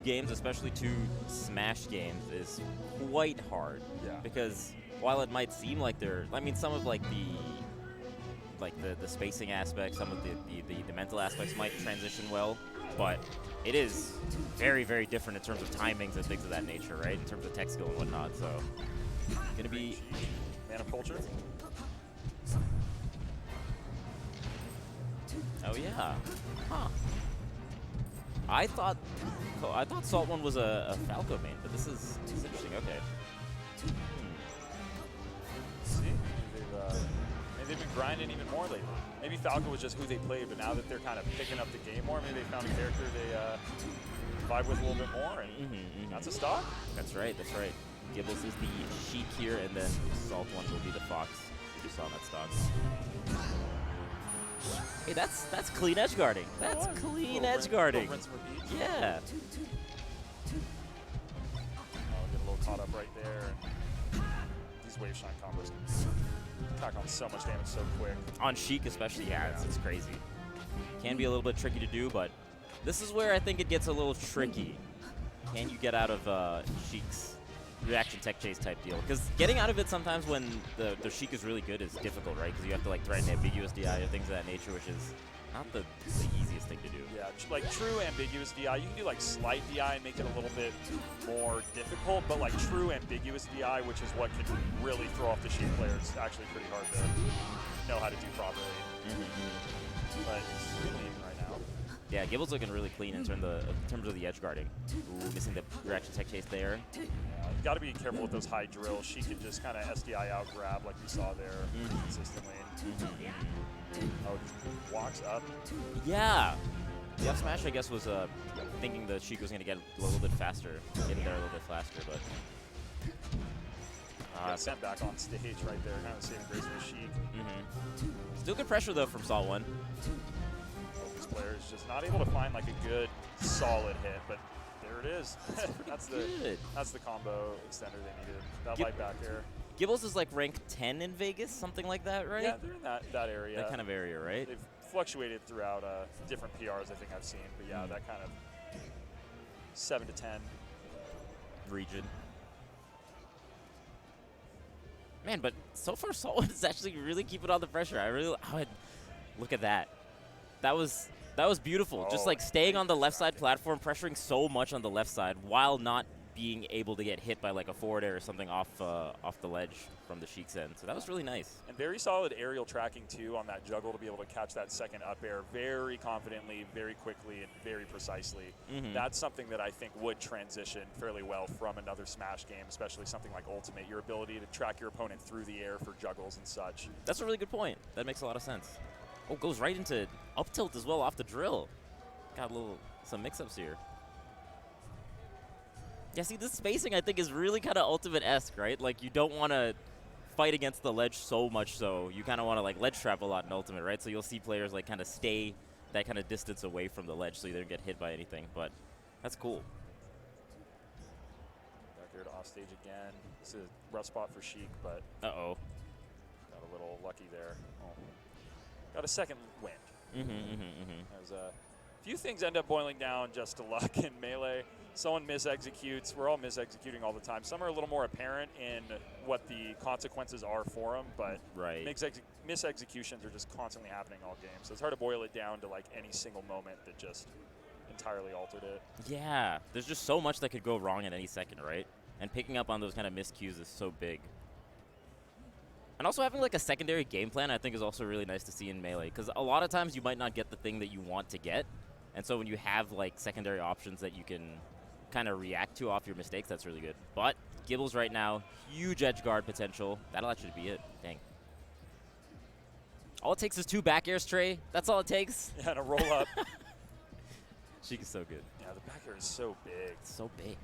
games, especially 2 Smash games, is quite hard. Yeah. Because while it might seem like they're, I mean, some of like the spacing aspects, some of the mental aspects might transition well, but it is very, very different in terms of timings and things of that nature, right? In terms of tech skill and whatnot. So, gonna be Man of Culture. Oh yeah, huh? I thought SALTONE was a Falco main, but this is interesting. Okay. See, maybe they've been grinding even more lately. Maybe Falco was just who they played, but now that they're kind of picking up the game more, maybe they found a character they vibe with a little bit more, and that's a stock. That's right. That's right. Gibbles is the Sheik here, and then SALTONE will be the Fox. We just saw that stock. Hey, that's clean edge guarding. That's clean edge guarding. Rinse and repeat. Yeah. Oh, get a little caught up right there. And these wave shine combos can pack on so much damage so quick. On Sheik especially, yeah, it's crazy. Can be a little bit tricky to do, but this is where I think it gets a little tricky. Can you get out of Sheik's reaction tech chase type deal? Because getting out of it sometimes when the Sheik is really good is difficult, right? Because you have to like threaten ambiguous DI or things of that nature, which is not the easiest thing to do. Yeah, like true ambiguous DI, you can do like slight DI and make it a little bit more difficult, but like true ambiguous DI, which is what can really throw off the Sheik player, is actually pretty hard to know how to do properly. But it's really even right now. Yeah, Gibbles looking really clean in terms of the edge guarding. Ooh, missing the reaction tech chase there. You got to be careful with those high drills. She can just kind of SDI out grab like we saw there consistently. Oh, just walks up. Yeah. The up smash, I guess, was thinking the Sheik was going to get a little bit faster, getting there a little bit faster, but. Got sent back on stage right there, kind of saving grace for Sheik. Still good pressure though from SALTONE. This player is just not able to find like a good, solid hit, but there it is. That's the combo extender they needed. That light back air. Gibbles is like rank 10 in Vegas, something like that, right? Yeah, they're in that area. That kind of area, right? They've fluctuated throughout different PRs I think I've seen, but yeah, that kind of 7 to 10 region. Man, but so far SALTONE is actually really keeping on the pressure. Look at that. That was beautiful. Just like staying on the left side platform, pressuring so much on the left side while not being able to get hit by like a forward air or something off the ledge from the Sheik's end. So that was really nice. And very solid aerial tracking too on that juggle to be able to catch that second up air very confidently, very quickly, and very precisely. That's something that I think would transition fairly well from another Smash game, especially something like Ultimate. Your ability to track your opponent through the air for juggles and such. That's a really good point. That makes a lot of sense. Oh, goes right into up tilt as well off the drill. Got some mix-ups here. Yeah, see, this spacing I think is really kind of Ultimate-esque, right? Like you don't want to fight against the ledge so much so. You kind of want to like ledge trap a lot in Ultimate, right? So you'll see players like kind of stay that kind of distance away from the ledge so you don't get hit by anything, but that's cool. Back here to off stage again. This is a rough spot for Sheik, but uh-oh. Got a little lucky there. Oh. Got a second wind. There's a few things end up boiling down just to luck in Melee. Someone misexecutes. We're all misexecuting all the time. Some are a little more apparent in what the consequences are for them, but misexecutions are just constantly happening all game. So it's hard to boil it down to like any single moment that just entirely altered it. Yeah, there's just so much that could go wrong at any second, right? And picking up on those kind of miscues is so big. And also having like a secondary game plan I think is also really nice to see in Melee, because a lot of times you might not get the thing that you want to get. And so when you have like secondary options that you can kind of react to off your mistakes, that's really good. But Gibbles right now, huge edge guard potential. That'll actually be it. Dang. All it takes is 2 back airs, Trey. That's all it takes. Yeah, and a roll up. Sheik is so good. Yeah, the back air is so big. It's so big.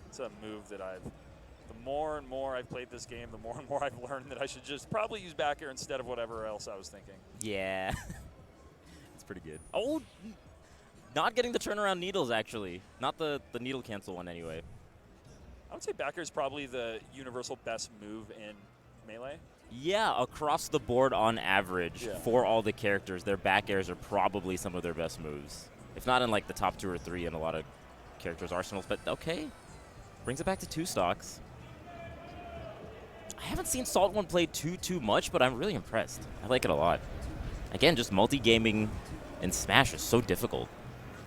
It's a move that the more and more I've played this game, the more and more I've learned that I should just probably use back air instead of whatever else I was thinking. Yeah. It's pretty good. Oh, not getting the turnaround needles, actually. Not the needle cancel one, anyway. I would say back air is probably the universal best move in Melee. Yeah, across the board on average, for all the characters, their back airs are probably some of their best moves. If not in like the top 2 or 3 in a lot of characters' arsenals, but okay. Brings it back to 2 stocks. I haven't seen SALTONE play too much, but I'm really impressed. I like it a lot. Again, just multi-gaming in Smash is so difficult.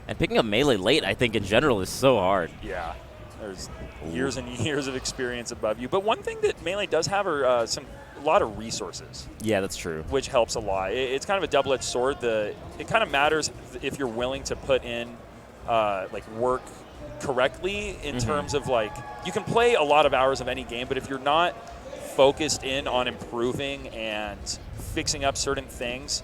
And picking up Melee late, I think, in general, is so hard. Yeah. There's years and years of experience above you. But one thing that Melee does have are a lot of resources. Yeah, that's true. Which helps a lot. It's kind of a double-edged sword. It kind of matters if you're willing to put in like work correctly in terms of like, you can play a lot of hours of any game, but if you're not focused in on improving and fixing up certain things,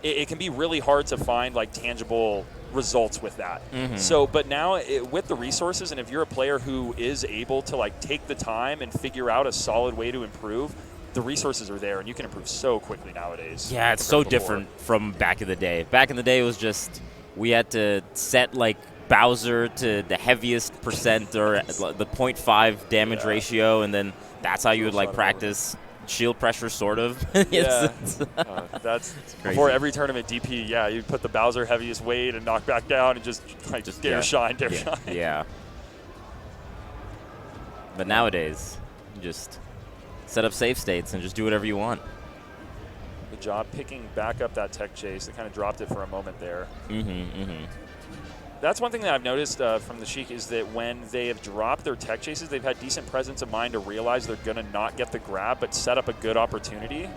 it can be really hard to find like tangible results with that. So, but now with the resources, and if you're a player who is able to like take the time and figure out a solid way to improve, the resources are there and you can improve so quickly nowadays. Yeah, it's so different from back in the day. Back in the day, it was just, we had to set like Bowser to the heaviest percent or the 0.5 damage ratio, and then that's how you would like practice shield pressure, sort of. That's before every tournament DP. Yeah, you put the Bowser heaviest weight and knock back down and just dare shine. Yeah. But nowadays, you just set up save states and just do whatever you want. Good job picking back up that tech chase. They kind of dropped it for a moment there. That's one thing that I've noticed from the Sheik is that when they have dropped their tech chases, they've had decent presence of mind to realize they're going to not get the grab, but set up a good opportunity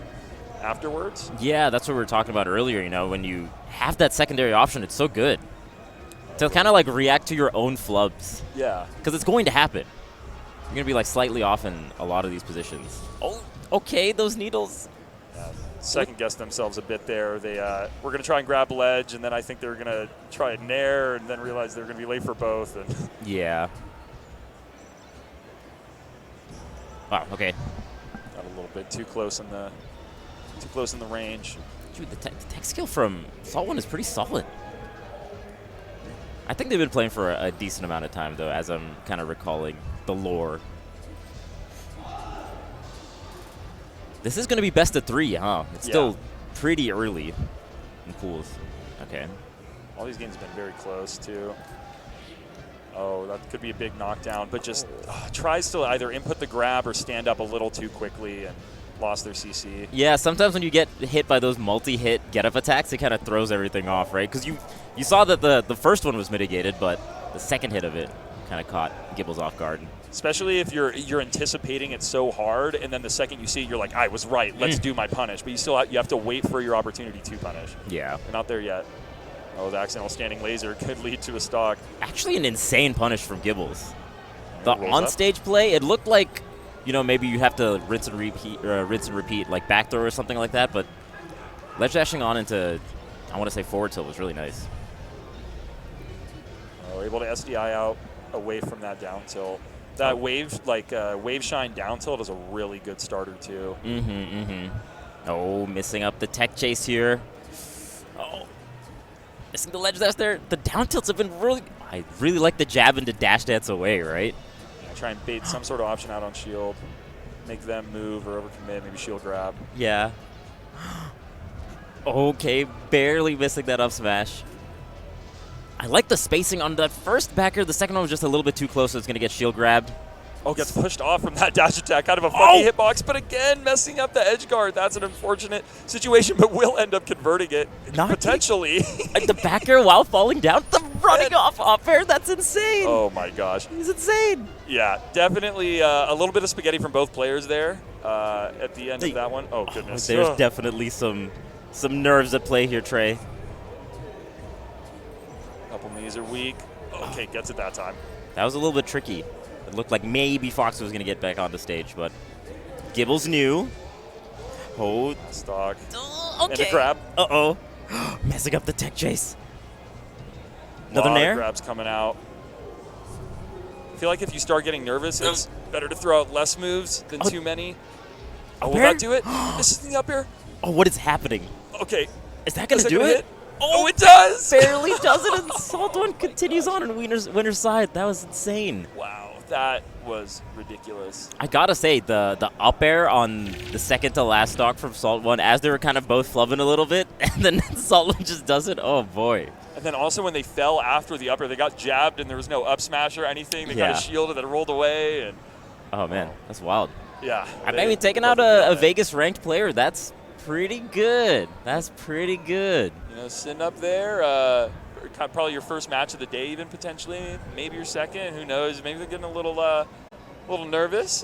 afterwards. Yeah, that's what we were talking about earlier. You know, when you have that secondary option, it's so good to kind of like react to your own flubs. Yeah. Because it's going to happen. You're going to be like slightly off in a lot of these positions. Oh, okay, those needles. Yeah. Second guessed themselves a bit there. They were going to try and grab ledge, and then I think they were going to try a nair, and then realize they were going to be late for both. And yeah. Wow. Okay. Got a little bit too close in the range. Dude, the tech skill from SALTONE is pretty solid. I think they've been playing for a decent amount of time, though, as I'm kind of recalling the lore. This is going to be best of 3, huh? It's still pretty early in pools. Okay. All these games have been very close, too. Oh, that could be a big knockdown, but just tries to either input the grab or stand up a little too quickly and lost their CC. Yeah, sometimes when you get hit by those multi-hit get-up attacks, it kind of throws everything off, right? Because you saw that the first one was mitigated, but the second hit of it kind of caught Gibbles off guard. Especially if you're anticipating it so hard, and then the second you see it, you're like, I was right, let's do my punish. But you have to wait for your opportunity to punish. Yeah. We're not there yet. Oh, the accidental standing laser could lead to a stock. Actually an insane punish from Gibbles. The on-stage play, it looked like, you know, maybe you have to rinse and repeat, like backthrow or something like that, but ledge dashing on into, I want to say forward tilt was really nice. Oh, able to SDI out away from that down tilt. That wave shine down tilt is a really good starter too. Oh, missing up the tech chase here. Oh, missing the ledge dash there. The down tilts have been really. I really like the jab into dash dance away, right? Yeah, try and bait some sort of option out on shield, make them move or overcommit, maybe shield grab. Yeah. Okay, barely missing that up smash. I like the spacing on that first backer. The second one was just a little bit too close, so it's going to get shield grabbed. Oh, gets pushed off from that dash attack. Kind of a funky hitbox, but again, messing up the edge guard. That's an unfortunate situation, but will end up converting it. Potentially. The backer while falling down. The running off air. That's insane. Oh, my gosh. He's insane. Yeah, definitely a little bit of spaghetti from both players there at the end of that one. Oh, goodness. There's definitely some nerves at play here, Trey. Couple knees are weak. Okay, gets it that time. That was a little bit tricky. It looked like maybe Fox was going to get back on the stage, but Gibbles knew. Oh. Stock. Okay. And a grab. Uh-oh. Messing up the tech chase. Another nair? nair? Grabs coming out. I feel like if you start getting nervous, it's better to throw out less moves than too many. Oh, will that do it? This is the up air. Oh, what is happening? Okay. Is that going to do it? Oh, it does! Barely does it, and SALTONE continues on in winner's side. That was insane. Wow. That was ridiculous. I gotta say, the up air on the second to last stock from SALTONE, as they were kind of both flubbing a little bit, and then SALTONE just does it. Oh boy. And then also when they fell after the upper, they got jabbed and there was no up smash or anything. They kind of shielded and rolled away. And oh man, that's wild. Yeah. I mean, taking out a Vegas ranked player, that's pretty good. That's pretty good. You know, sitting up there, probably your first match of the day, even potentially, maybe your second. Who knows? Maybe they're getting a little nervous.